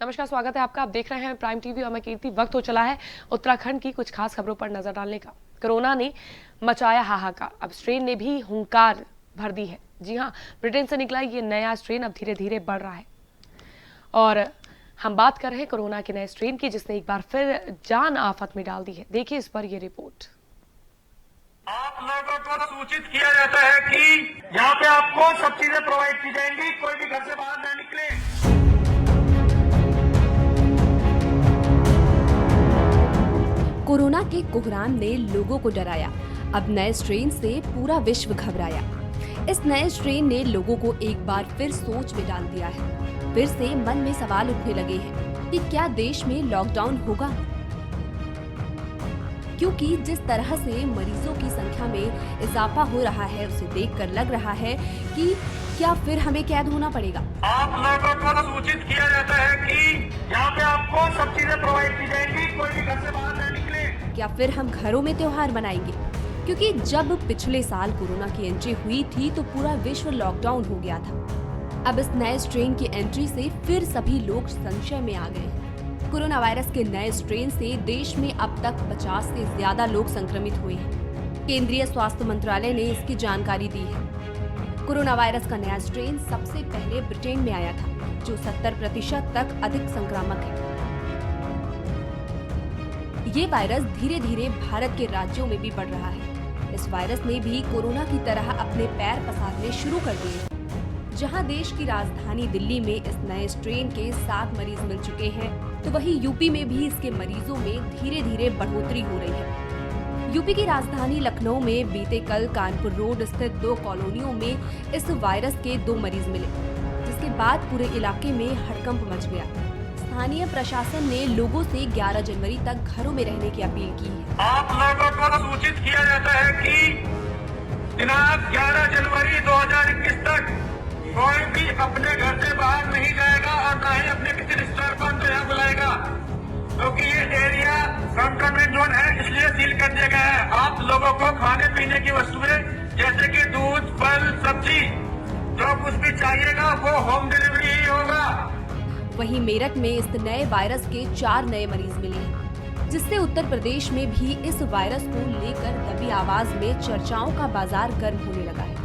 नमस्कार, स्वागत है आपका। आप देख रहे हैं प्राइम टीवी और मैं कीर्ति। वक्त हो चला है उत्तराखंड की कुछ खास खबरों पर नजर डालने का। कोरोना ने मचाया हाहाकार, अब स्ट्रेन ने भी हुंकार भर दी है। जी हां, ब्रिटेन से निकला ये नया स्ट्रेन अब धीरे धीरे बढ़ रहा है और हम बात कर रहे हैं कोरोना के नए स्ट्रेन की, जिसने एक बार फिर जान आफत में डाल दी है। देखिए इस पर ये रिपोर्ट। आप लोगों को सूचित किया जाता है कि यहाँ पे आपको सब चीजें प्रोवाइड की जाएंगी, कोई भी घर से बाहर न निकले। कोरोना के कोहराम ने लोगों को डराया। अब नए स्ट्रेन से पूरा विश्व घबराया। इस नए स्ट्रेन ने लोगों को एक बार फिर सोच में डाल दिया है। फिर से मन में सवाल उठने लगे हैं कि क्या देश में लॉकडाउन होगा, क्योंकि जिस तरह से मरीजों की संख्या में इजाफा हो रहा है उसे देखकर लग रहा है कि क्या फिर हमें कैद होना पड़ेगा। आप लोगों को सूचित किया जाता है कि यहाँ पे आपको सब चीजें प्रोवाइड की जाएंगी, कोई भी घर से बाहर न निकले। क्या फिर हम घरों में त्योहार मनाएंगे? क्योंकि जब पिछले साल कोरोना की एंट्री हुई थी तो पूरा विश्व लॉकडाउन हो गया था। अब इस नए स्ट्रेन की एंट्री से फिर सभी लोग संशय में आ गए हैं। कोरोना वायरस के नए स्ट्रेन से देश में अब तक 50 से ज्यादा लोग संक्रमित हुए हैं। केंद्रीय स्वास्थ्य मंत्रालय ने इसकी जानकारी दी है। कोरोना वायरस का नया स्ट्रेन सबसे पहले ब्रिटेन में आया था, जो 70% तक अधिक संक्रामक है। ये वायरस धीरे धीरे भारत के राज्यों में भी बढ़ रहा है। इस वायरस ने भी कोरोना की तरह अपने पैर पसारने शुरू कर दिए। जहां देश की राजधानी दिल्ली में इस नए स्ट्रेन के 7 मरीज मिल चुके हैं, तो वहीं यूपी में भी इसके मरीजों में धीरे धीरे बढ़ोतरी हो रही है। यूपी की राजधानी लखनऊ में बीते कल कानपुर रोड स्थित 2 कॉलोनियों में इस वायरस के 2 मरीज मिले, जिसके बाद पूरे इलाके में हड़कंप मच गया। स्थानीय प्रशासन ने लोगों से 11 जनवरी तक घरों में रहने की अपील की है। आप लोगों को सूचित किया जाता है कि दिनांक 11 जनवरी 2021 तक कोई भी अपने घर से बाहर नहीं जाएगा और न ही अपने किसी रिश्तेदार को यहाँ बुलाएगा, क्योंकि ये एरिया कंटेनमेंट जोन है, इसलिए सील कर दिया गया है। आप लोगों को खाने पीने की वस्तुएं जैसे कि दूध, फल, सब्जी, जो कुछ भी चाहिएगा वो होम डिलीवरी ही होगा। वहीं मेरठ में इस नए वायरस के 4 नए मरीज मिले हैं, जिससे उत्तर प्रदेश में भी इस वायरस को लेकर दबी आवाज में चर्चाओं का बाजार गर्म होने लगा है।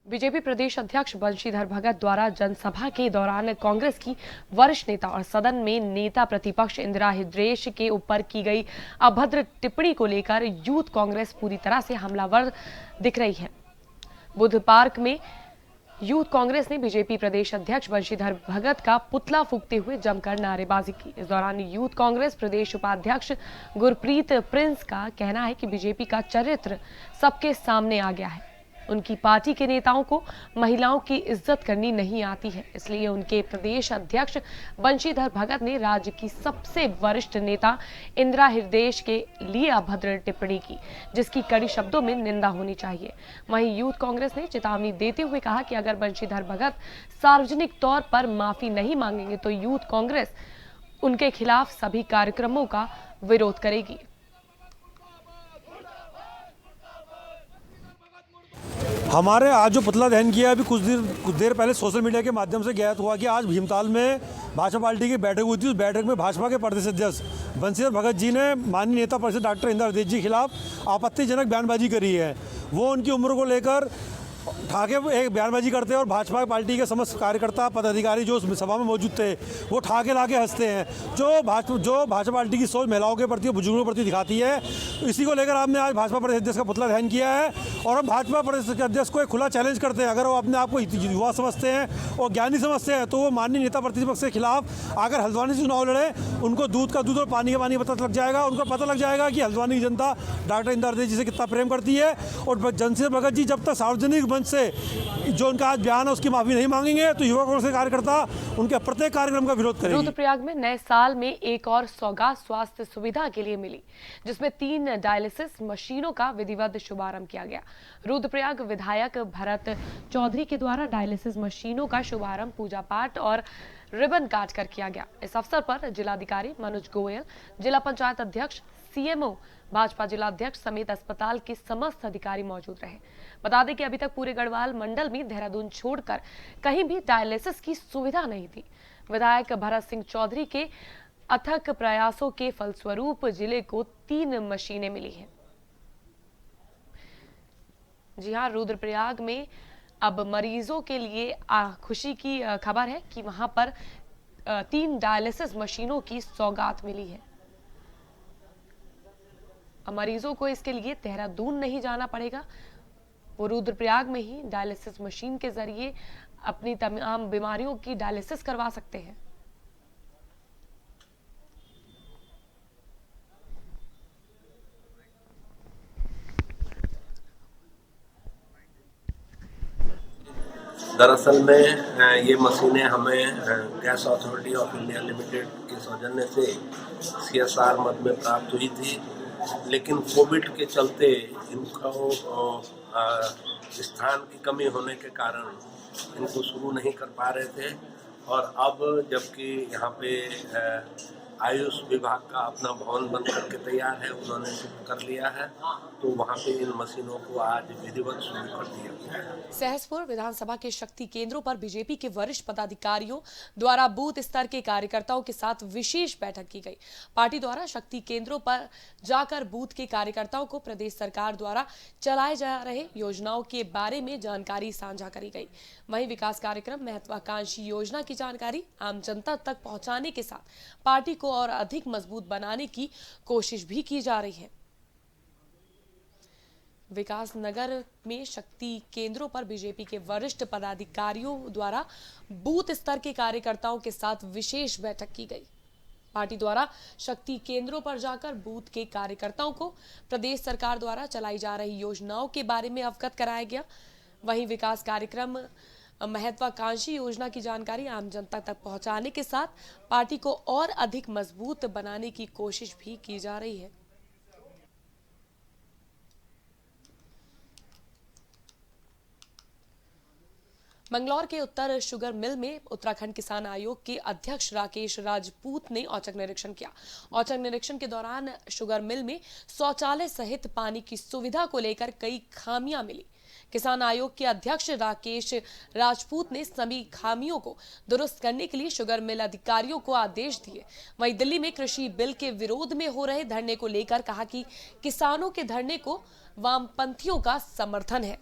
बीजेपी प्रदेश अध्यक्ष बंशीधर भगत द्वारा जनसभा के दौरान कांग्रेस की वरिष्ठ नेता और सदन में नेता प्रतिपक्ष इंदिरा हृदयेश के ऊपर की गई अभद्र टिप्पणी को लेकर यूथ कांग्रेस पूरी तरह से हमलावर दिख रही है। बुद्ध पार्क में यूथ कांग्रेस ने बीजेपी प्रदेश अध्यक्ष बंशीधर भगत का पुतला फूंकते हुए जमकर नारेबाजी की। इस दौरान यूथ कांग्रेस प्रदेश उपाध्यक्ष गुरप्रीत प्रिंस का कहना है कि बीजेपी का चरित्र सबके सामने आ गया है। उनकी पार्टी के नेताओं को महिलाओं की इज्जत करनी नहीं आती है, इसलिए उनके प्रदेश अध्यक्ष बंशीधर भगत ने राज्य की सबसे वरिष्ठ नेता इंदिरा हृदयेश के लिए अभद्र टिप्पणी की, जिसकी कड़ी शब्दों में निंदा होनी चाहिए। वहीं यूथ कांग्रेस ने चेतावनी देते हुए कहा कि अगर बंशीधर भगत सार्वजनिक तौर पर माफी नहीं मांगेंगे तो यूथ कांग्रेस उनके खिलाफ सभी कार्यक्रमों का विरोध करेगी। हमारे आज जो पुतला दहन किया अभी कुछ देर पहले सोशल मीडिया के माध्यम से ज्ञात हुआ कि आज भीमताल में भाजपा पार्टी की बैठक हुई थी। उस बैठक में भाजपा के प्रदेश अध्यक्ष बंशीधर भगत जी ने माननीय नेता परिषद डॉक्टर इंदिरा हृदयेश जी के खिलाफ आपत्तिजनक बयानबाजी करी है। वो उनकी उम्र को लेकर ठाके एक बयानबाजी करते हैं और भाजपा पार्टी के समस्त कार्यकर्ता पदाधिकारी जो उस सभा में मौजूद थे वो ठाके लाके हंसते हैं। जो भाजपा पार्टी की सोच महिलाओं के प्रति और बुजुर्गों के प्रति दिखाती है। इसी को लेकर आपने आज भाजपा प्रदेश अध्यक्ष का पुतला दहन किया है और हम भाजपा प्रदेश अध्यक्ष को एक खुला चैलेंज करते हैं। अगर वो अपने आप को युवा समझते हैं और ज्ञानी समझते हैं तो वो माननीय नेता प्रतिपक्ष के खिलाफ अगर हल्द्वानी से चुनाव लड़े, उनको दूध का दूध और पानी का पानी पता लग जाएगा। उनको पता लग जाएगा कि हल्द्वानी की जनता डॉक्टर इंदिरा हृदयेश जी से कितना प्रेम करती है। और बंशीधर भगत जी जब तक सार्वजनिक मंच से जो उनका आज बयान है उसकी माफी नहीं मांगेंगे तो युवा कांग्रेस के कार्यकर्ता उनके प्रत्येक कार्यक्रम का विरोध करेंगे। रुद्रप्रयाग में नए साल में एक और सौगात स्वास्थ्य सुविधा के लिए मिली, जिसमें 3 डायलिसिस मशीनों का विधिवत शुभारंभ किया गया। रुद्रप्रयाग विधायक भरत चौधरी के द्वारा डायलिसिस मशीनों का शुभारंभ पूजा पाठ और रिबन काट कर किया गया। इस अवसर पर जिलाधिकारी मनोज गोयल, जिला पंचायत अध्यक्ष सीएमओ, भाजपा जिलाध्यक्ष समेत अस्पताल के समस्त अधिकारी मौजूद रहे। बता दें कि अभी तक पूरे गढ़वाल मंडल में देहरादून छोड़कर कहीं भी डायलिसिस की सुविधा नहीं थी। विधायक भरत सिंह चौधरी के अथक प्रयासों के फलस्वरूप जिले को 3 मशीनें मिली हैं। जी हां, रुद्रप्रयाग में अब मरीजों के लिए खुशी की खबर है कि वहां पर 3 डायलिसिस मशीनों की सौगात मिली है। अब मरीजों को इसके लिए देहरादून नहीं जाना पड़ेगा, वो रुद्रप्रयाग में ही डायलिसिस मशीन के जरिए अपनी तमाम बीमारियों की डायलिसिस करवा सकते हैं। दरअसल में ये मशीनें हमें gas authority of India limited के सौजन्य से CSR मद में प्राप्त हुई थी, लेकिन कोविड के चलते इनको स्थान की कमी होने के कारण इनको शुरू नहीं कर पा रहे थे। और अब जबकि यहाँ पे आयुष विभाग का अपना भवन बन करके तैयार है, उन्होंने शुरू कर लिया है, तो वहाँ पे इन मशीनों को आज विधिवत शुरू कर दिया गया है। सहसपुर विधानसभा के शक्ति केंद्रों पर बीजेपी के वरिष्ठ पदाधिकारियों द्वारा बूथ स्तर के कार्यकर्ताओं के साथ विशेष बैठक की गई। पार्टी द्वारा शक्ति केंद्रों पर जाकर बूथ के कार्यकर्ताओं को प्रदेश सरकार द्वारा चलाए जा रहे योजनाओं के बारे में जानकारी साझा करी गई। वहीं विकास कार्यक्रम, महत्वाकांक्षी योजना की जानकारी आम जनता तक पहुंचाने के साथ पार्टी को और अधिक मजबूत बनाने की कोशिश भी की जा रही है। विकास नगर में शक्ति केंद्रों पर बीजेपी के वरिष्ठ पदाधिकारियों द्वारा बूथ स्तर के कार्यकर्ताओं के साथ विशेष बैठक की गई। पार्टी द्वारा शक्ति केंद्रों पर जाकर बूथ के कार्यकर्ताओं को प्रदेश सरकार द्वारा चलाई जा रही योजनाओं के बारे में अवगत कराया गया। वहीं विकास कार्यक्रम, महत्वाकांक्षी योजना की जानकारी आम जनता तक पहुंचाने के साथ पार्टी को और अधिक मजबूत बनाने की कोशिश भी की जा रही है। मंगलौर के उत्तर शुगर मिल में उत्तराखंड किसान आयोग के अध्यक्ष राकेश राजपूत ने औचक निरीक्षण किया। औचक निरीक्षण के दौरान शुगर मिल में शौचालय सहित पानी की सुविधा को लेकर कई खामियां मिली। किसान आयोग के अध्यक्ष राकेश राजपूत ने सभी खामियों को दुरुस्त करने के लिए शुगर मिल अधिकारियों को आदेश दिए। वहीं दिल्ली में कृषि बिल के विरोध में हो रहे धरने को लेकर कहा कि किसानों के धरने को वामपंथियों का समर्थन है।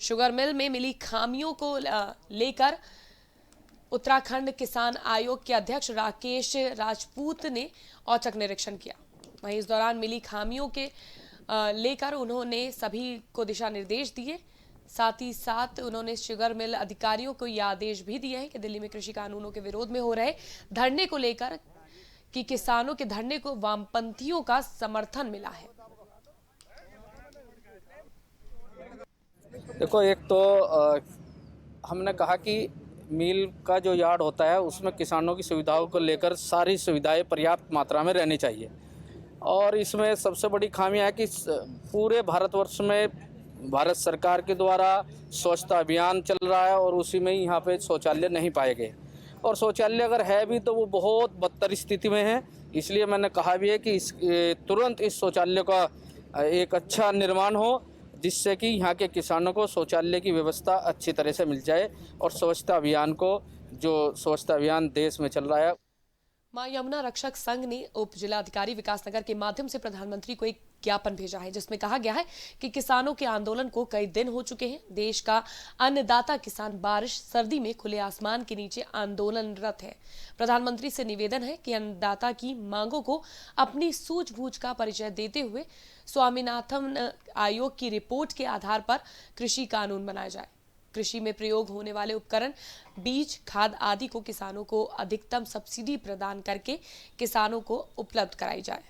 शुगर मिल में मिली खामियों को लेकर उत्तराखंड किसान आयोग के अध्यक्ष राकेश राजपूत ने औचक निरीक्षण किया। वहीं इस दौरान मिली खामियों के लेकर उन्होंने सभी को दिशा निर्देश दिए। साथ ही साथ उन्होंने शुगर मिल अधिकारियों को यह आदेश भी दिए हैं कि दिल्ली में कृषि कानूनों के विरोध में हो रहे धरने को लेकर कि किसानों के धरने को वामपंथियों का समर्थन मिला है। देखो, एक तो हमने कहा कि मिल का जो यार्ड होता है उसमें किसानों की सुविधाओं को लेकर सारी सुविधाएं पर्याप्त मात्रा में रहनी चाहिए। और इसमें सबसे बड़ी खामी है कि पूरे भारतवर्ष में भारत सरकार के द्वारा स्वच्छता अभियान चल रहा है और उसी में ही यहाँ पे शौचालय नहीं पाए गए, और शौचालय अगर है भी तो वो बहुत बदतर स्थिति में है। इसलिए मैंने कहा भी है कि तुरंत इस शौचालय का एक अच्छा निर्माण हो, जिससे कि यहाँ के किसानों को शौचालय की व्यवस्था अच्छी तरह से मिल जाए और स्वच्छता अभियान को, जो स्वच्छता अभियान देश में चल रहा है। मां यमुना रक्षक संघ ने उप जिलाधिकारी विकासनगर के माध्यम से प्रधानमंत्री को एक ज्ञापन भेजा है, जिसमें कहा गया है कि किसानों के आंदोलन को कई दिन हो चुके हैं। देश का अन्नदाता किसान बारिश सर्दी में खुले आसमान के नीचे आंदोलनरत है। प्रधानमंत्री से निवेदन है कि अन्नदाता की मांगों को अपनी सूझबूझ का परिचय देते हुए स्वामीनाथन आयोग की रिपोर्ट के आधार पर कृषि कानून बनाया जाए। कृषि में प्रयोग होने वाले उपकरण, बीज, खाद आदि को किसानों को अधिकतम सब्सिडी प्रदान करके किसानों को उपलब्ध कराई जाए।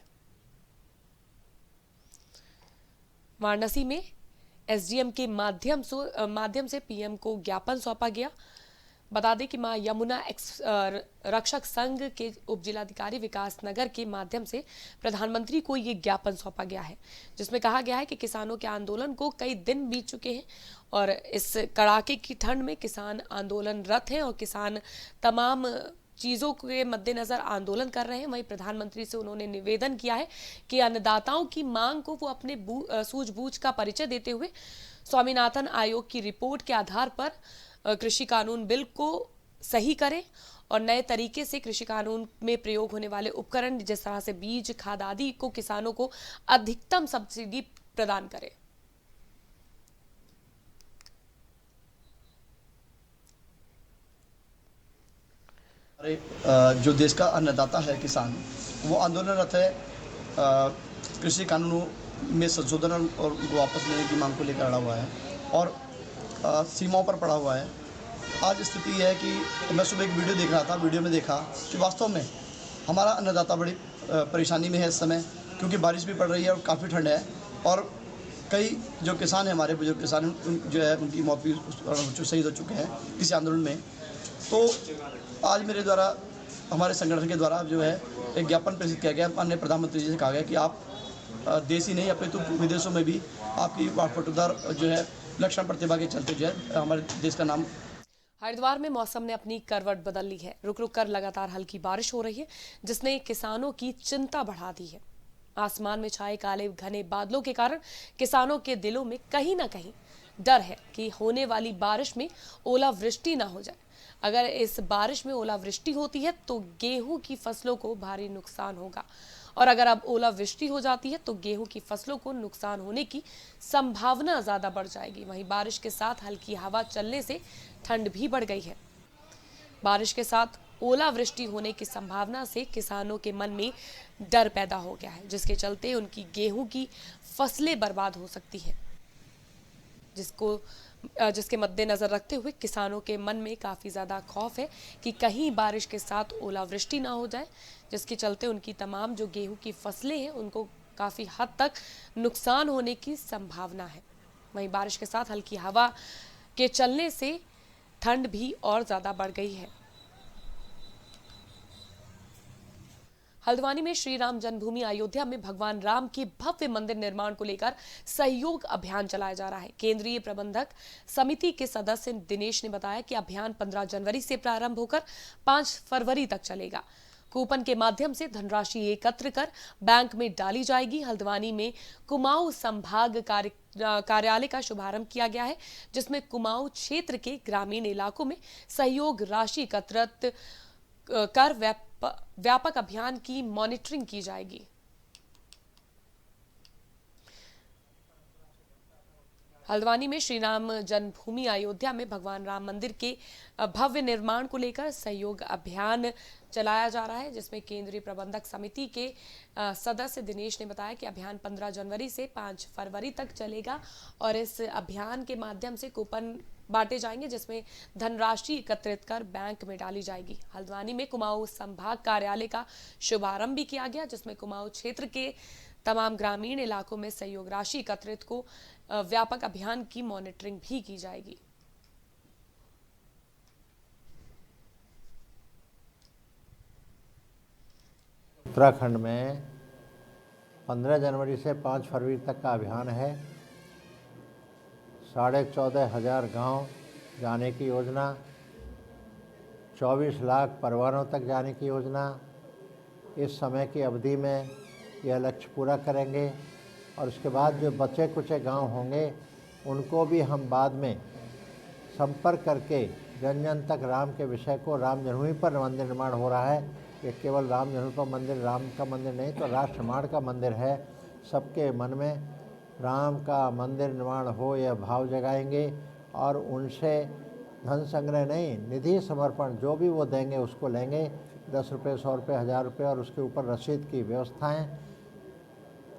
वाराणसी में एसडीएम के माध्यम से पीएम को ज्ञापन सौंपा गया। बता दें कि मां यमुना रक्षक संघ के उप जिलाधिकारी विकासनगर के माध्यम से प्रधानमंत्री को ये ज्ञापन सौंपा गया है, जिसमें कहा गया है कि किसानों के आंदोलन को कई दिन बीत चुके हैं और इस कड़ाके की ठंड में किसान आंदोलनरत हैं और किसान तमाम चीज़ों के मद्देनजर आंदोलन कर रहे हैं। वहीं प्रधानमंत्री से उन्होंने निवेदन किया है कि अन्नदाताओं की मांग को वो अपने सूझबूझ का परिचय देते हुए स्वामीनाथन आयोग की रिपोर्ट के आधार पर कृषि कानून बिल को सही करें और नए तरीके से कृषि कानून में प्रयोग होने वाले उपकरण जिस तरह से बीज, खाद आदि को किसानों को अधिकतम सब्सिडी प्रदान करें। जो देश का अन्नदाता है किसान, वो आंदोलनरत है कृषि कानूनों में संशोधन और उनको वापस लेने की मांग को लेकर अड़ा हुआ है और सीमाओं पर पड़ा हुआ है। आज स्थिति यह है कि मैं सुबह एक वीडियो देख रहा था, वीडियो में देखा कि वास्तव में हमारा अन्नदाता बड़ी परेशानी में है इस समय, क्योंकि बारिश भी पड़ रही है और काफ़ी ठंड है और कई जो किसान हैं, हमारे बुजुर्ग किसान जो है उनकी मौत भी शहीद हो चुके हैं किसी आंदोलन में। तो आज मेरे द्वारा, हमारे संगठन के द्वारा जो है एक ज्ञापन प्रेषित किया गया, माननीय प्रधानमंत्री जी से कहा गया कि आप देश ही नहीं अपितु विदेशों में भी आपकी वाटफटदार जो है लक्षण प्रतिभा के चलते जो है हमारे देश का नाम। हरिद्वार में मौसम ने अपनी करवट बदल ली है। रुक रुक कर लगातार हल्की बारिश हो रही है, जिसने किसानों की चिंता बढ़ा दी है। आसमान में छाए काले घने बादलों के कारण किसानों के दिलों में कहीं ना कहीं डर है कि होने वाली बारिश में ओलावृष्टि ना हो जाए। अगर इस बारिश में ओलावृष्टि होती है तो गेहूं की फसलों को भारी नुकसान होगा और अगर अब ओलावृष्टि हो जाती है तो गेहूं की फसलों को नुकसान होने की संभावना ज्यादा बढ़ जाएगी। वहीं बारिश के साथ हल्की हवा चलने से ठंड भी बढ़ गई है। बारिश के साथ ओलावृष्टि होने की संभावना से किसानों के मन में डर पैदा हो गया है, जिसके चलते उनकी गेहूं की फसलें बर्बाद हो सकती है, जिसके मद्देनजर रखते हुए किसानों के मन में काफ़ी ज़्यादा खौफ है कि कहीं बारिश के साथ ओलावृष्टि ना हो जाए, जिसके चलते उनकी तमाम जो गेहूं की फसलें हैं उनको काफ़ी हद तक नुकसान होने की संभावना है। वहीं बारिश के साथ हल्की हवा के चलने से ठंड भी और ज़्यादा बढ़ गई है। हल्द्वानी में श्री राम जन्मभूमि अयोध्या में भगवान राम के भव्य मंदिर निर्माण को लेकर सहयोग अभियान चलाया जा रहा है। केंद्रीय प्रबंधक समिति के सदस्य दिनेश ने बताया कि अभियान 15 जनवरी से प्रारंभ होकर 5 फरवरी तक चलेगा। कूपन के माध्यम से धनराशि एकत्र कर बैंक में डाली जाएगी। हल्द्वानी में कुमाऊं संभाग कार्यालय का शुभारंभ किया गया है, जिसमें कुमाऊं क्षेत्र के ग्रामीण इलाकों में सहयोग राशि एकत्रित कर व्यापक अभियान की मॉनिटरिंग की जाएगी। हल्द्वानी में श्री राम जन्मभूमि अयोध्या में भगवान राम मंदिर के भव्य निर्माण को लेकर सहयोग अभियान चलाया जा रहा है, जिसमें केंद्रीय प्रबंधक समिति के सदस्य दिनेश ने बताया कि अभियान 15 जनवरी से 5 फरवरी तक चलेगा और इस अभियान के माध्यम से कूपन बांटे जाएंगे, जिसमें धनराशि एकत्रित कर बैंक में डाली जाएगी। हल्द्वानी में कुमाऊं संभाग कार्यालय का शुभारंभ भी किया गया, जिसमें कुमाऊं क्षेत्र के तमाम ग्रामीण इलाकों में सहयोग राशि एकत्रित को व्यापक अभियान की मॉनिटरिंग भी की जाएगी। उत्तराखंड में 15 जनवरी से 5 फरवरी तक का अभियान है। 14,500 गांव जाने की योजना, 24 लाख परिवारों तक जाने की योजना। इस समय की अवधि में यह लक्ष्य पूरा करेंगे और उसके बाद जो बचे कुचे गांव होंगे उनको भी हम बाद में संपर्क करके जन जन तक राम के विषय को, राम जन्मभूमि पर मंदिर निर्माण हो रहा है, ये केवल राम जन्मभूमि पर मंदिर, राम का मंदिर नहीं तो राष्ट्र निर्माण का मंदिर है। सबके मन में राम का मंदिर निर्माण हो यह भाव जगाएंगे और उनसे धन संग्रह नहीं, निधि समर्पण जो भी वो देंगे उसको लेंगे। 10 रुपये, 100 रुपये, 1000 रुपये और उसके ऊपर रसीद की व्यवस्थाएं।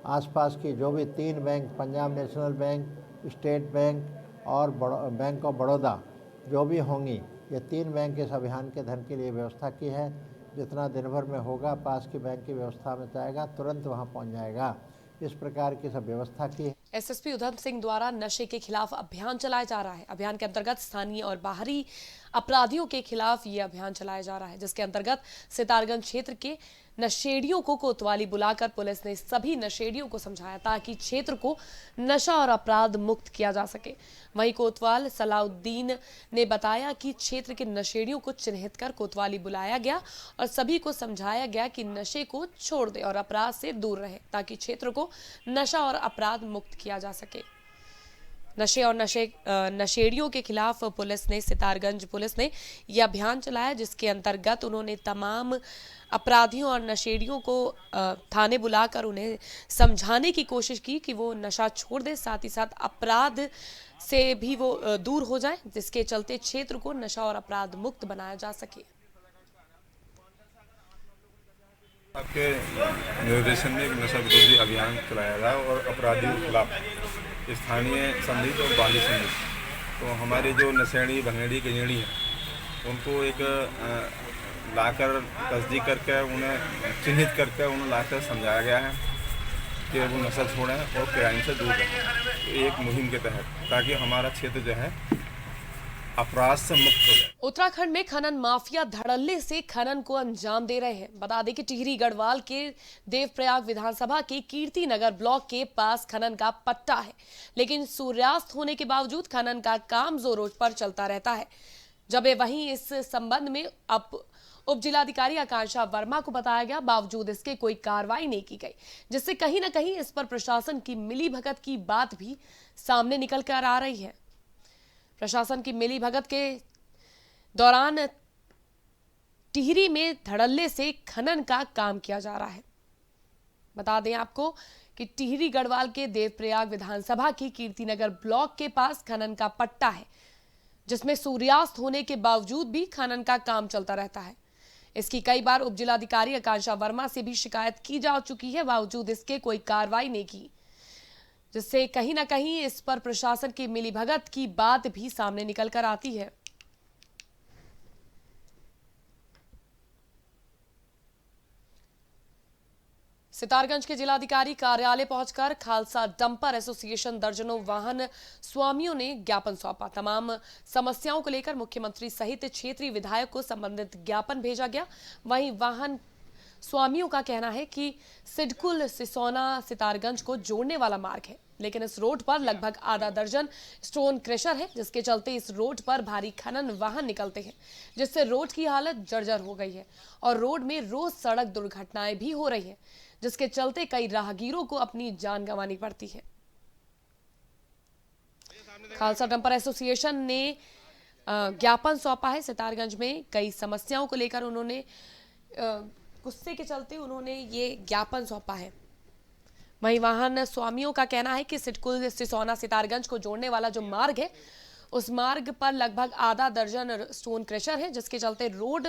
आसपास की जो भी 3 bank, Punjab national bank, state bank और बैंक ऑफ बड़ौदा जो भी होंगी, ये 3 बैंक इस अभियान के धन के लिए व्यवस्था की है। जितना दिन भर में होगा पास की बैंक की व्यवस्था में जाएगा, तुरंत वहाँ पहुँच जाएगा। इस प्रकार की सब व्यवस्था की है। एसएसपी उधम सिंह द्वारा नशे के खिलाफ अभियान चलाया जा रहा है। अभियान के अंतर्गत स्थानीय और बाहरी अपराधियों के खिलाफ ये अभियान चलाया जा रहा है, जिसके अंतर्गत सितारगंज क्षेत्र के नशेड़ियों को कोतवाली बुलाकर पुलिस ने सभी नशेड़ियों को समझाया ताकि क्षेत्र को नशा और अपराध मुक्त किया जा सके। वहीं कोतवाल सलाउद्दीन ने बताया कि क्षेत्र के नशेड़ियों को चिन्हित कर कोतवाली बुलाया गया और सभी को समझाया गया कि नशे को छोड़ दे और अपराध से दूर रहे ताकि क्षेत्र को नशा और अपराध मुक्त किया जा सके। नशे और नशेड़ियों के खिलाफ सितारगंज पुलिस ने यह अभियान चलाया, जिसके अंतर्गत उन्होंने तमाम अपराधियों और नशेड़ियों को थाने बुलाकर उन्हें समझाने की कोशिश की कि वो नशा छोड़ दे, साथ ही साथ अपराध से भी वो दूर हो जाए, जिसके चलते क्षेत्र को नशा और अपराध मुक्त बनाया जा सके। आपके निर्देशन में एक नशा विरोधी अभियान चलाया गया और अपराधियों के खिलाफ स्थानीय संदिग्ध और बाहरी संदिग्ध, तो हमारे जो नशेड़ी भंगेड़ी गजेड़ी हैं उनको एक लाकर तस्दीक करके उन्हें चिन्हित करके उन्हें लाकर समझाया गया है कि वो नशा छोड़ें और क्राइम से दूर रहें, तो एक मुहिम के तहत, ताकि हमारा क्षेत्र जो है अपराध से मुक्त हो जाए। उत्तराखंड में खनन माफिया धड़ल्ले से खनन को अंजाम दे रहे हैं। बता दें कि टिहरी गढ़वाल के देवप्रयाग विधानसभा के कीर्ति नगर ब्लॉक के पास खनन का पट्टा है, लेकिन सूर्यास्त होने के बावजूद खनन का काम जोरों पर चलता रहता है। जब वहीं इस संबंध में उप जिलाधिकारी आकांक्षा वर्मा को बताया गया, बावजूद इसके कोई कार्रवाई नहीं की गई, जिससे कहीं ना कहीं इस पर प्रशासन की मिलीभगत की बात भी सामने निकल कर आ रही है। प्रशासन की मिलीभगत के दौरान टिहरी में धड़ल्ले से खनन का काम किया जा रहा है। बता दें आपको कि टिहरी गढ़वाल के देवप्रयाग विधानसभा की कीर्तिनगर ब्लॉक के पास खनन का पट्टा है, जिसमें सूर्यास्त होने के बावजूद भी खनन का काम चलता रहता है। इसकी कई बार उप जिलाधिकारी आकांक्षा वर्मा से भी शिकायत की जा चुकी है, बावजूद इसके कोई कार्रवाई नहीं की, जिससे कहीं ना कहीं इस पर प्रशासन की मिलीभगत की बात भी सामने निकल कर आती है। सितारगंज के जिलाधिकारी कार्यालय पहुंचकर खालसा डंपर एसोसिएशन दर्जनों वाहन स्वामियों ने ज्ञापन सौंपा। तमाम समस्याओं को लेकर मुख्यमंत्री सहित क्षेत्रीय विधायक को संबंधित ज्ञापन भेजा गया। वहीं वाहन स्वामियों का कहना है कि सिडकुल सिसोना सितारगंज को जोड़ने वाला मार्ग है, लेकिन इस रोड पर लगभग आधा दर्जन स्टोन क्रशर है, जिसके चलते इस रोड पर भारी खनन वाहन निकलते हैं, जिससे रोड की हालत जर्जर हो गई है और रोड में रोज सड़क दुर्घटनाएं भी हो रही हैं, जिसके चलते कई राहगीरों को अपनी जान गंवानी पड़ती है। खालसा डंपर एसोसिएशन ने ज्ञापन सौंपा है। सितारगंज में कई समस्याओं को लेकर उन्होंने गुस्से के चलते उन्होंने ये ज्ञापन सौंपा है। वहीं वाहन स्वामियों का कहना है कि सिडकुल सिसोना सितारगंज को जोड़ने वाला जो मार्ग है, उस मार्ग पर लगभग आधा दर्जन स्टोन क्रशर है, जिसके चलते रोड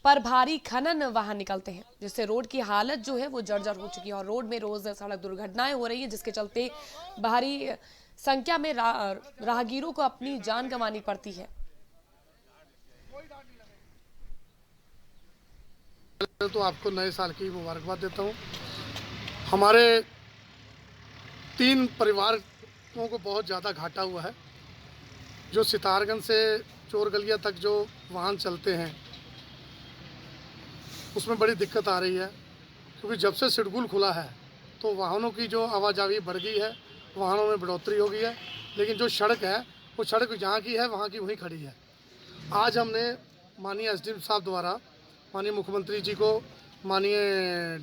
पर भारी खनन वाहन निकलते हैं, जिससे रोड की हालत जो है वो जर्जर हो चुकी है और रोड में रोज सड़क दुर्घटनाएं हो रही है, जिसके चलते भारी संख्या में राहगीरों को अपनी जान गंवानी पड़ती है। तो आपको नए साल की मुबारकबाद देता हूँ। हमारे 3 परिवारों को बहुत ज़्यादा घाटा हुआ है। जो सितारगंज से चोरगलिया तक जो वाहन चलते हैं उसमें बड़ी दिक्कत आ रही है, क्योंकि जब से सिडकुल खुला है तो वाहनों की जो आवाजाही बढ़ गई है, वाहनों में बढ़ोतरी हो गई है, लेकिन जो सड़क है वो सड़क जहाँ की है वहाँ की वहीं खड़ी है। आज हमने माननीय एसडीएम साहब द्वारा माननीय मुख्यमंत्री जी को, माननीय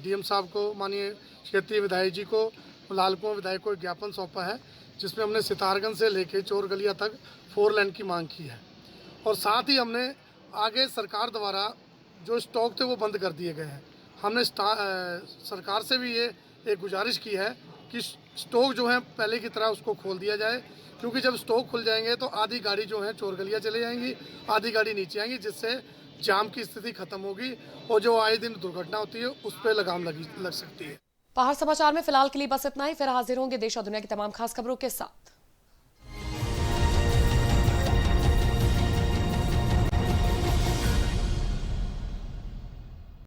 डीएम साहब को, माननीय क्षेत्रीय विधायक जी को, लालकुआं विधायक को ज्ञापन सौंपा है, जिसमें हमने सितारगंज से लेकर चोरगलिया तक 4 लेन की मांग की है। और साथ ही हमने आगे सरकार द्वारा जो स्टॉक थे वो बंद कर दिए गए हैं। हमने सरकार से भी ये एक गुजारिश की है कि स्टॉक जो है पहले की तरह उसको खोल दिया जाए, क्योंकि जब स्टॉक खुल जाएंगे तो आधी गाड़ी जो है चोरगलिया चले जाएंगी, आधी गाड़ी नीचे आएंगी, जिससे जाम की स्थिति खत्म होगी और जो आए दिन दुर्घटना होती है उस पर लगाम लग सकती है। पहाड़ समाचार में फिलहाल के लिए बस इतना ही। फिर हाजिर होंगे देश और दुनिया की तमाम खास खबरों के साथ।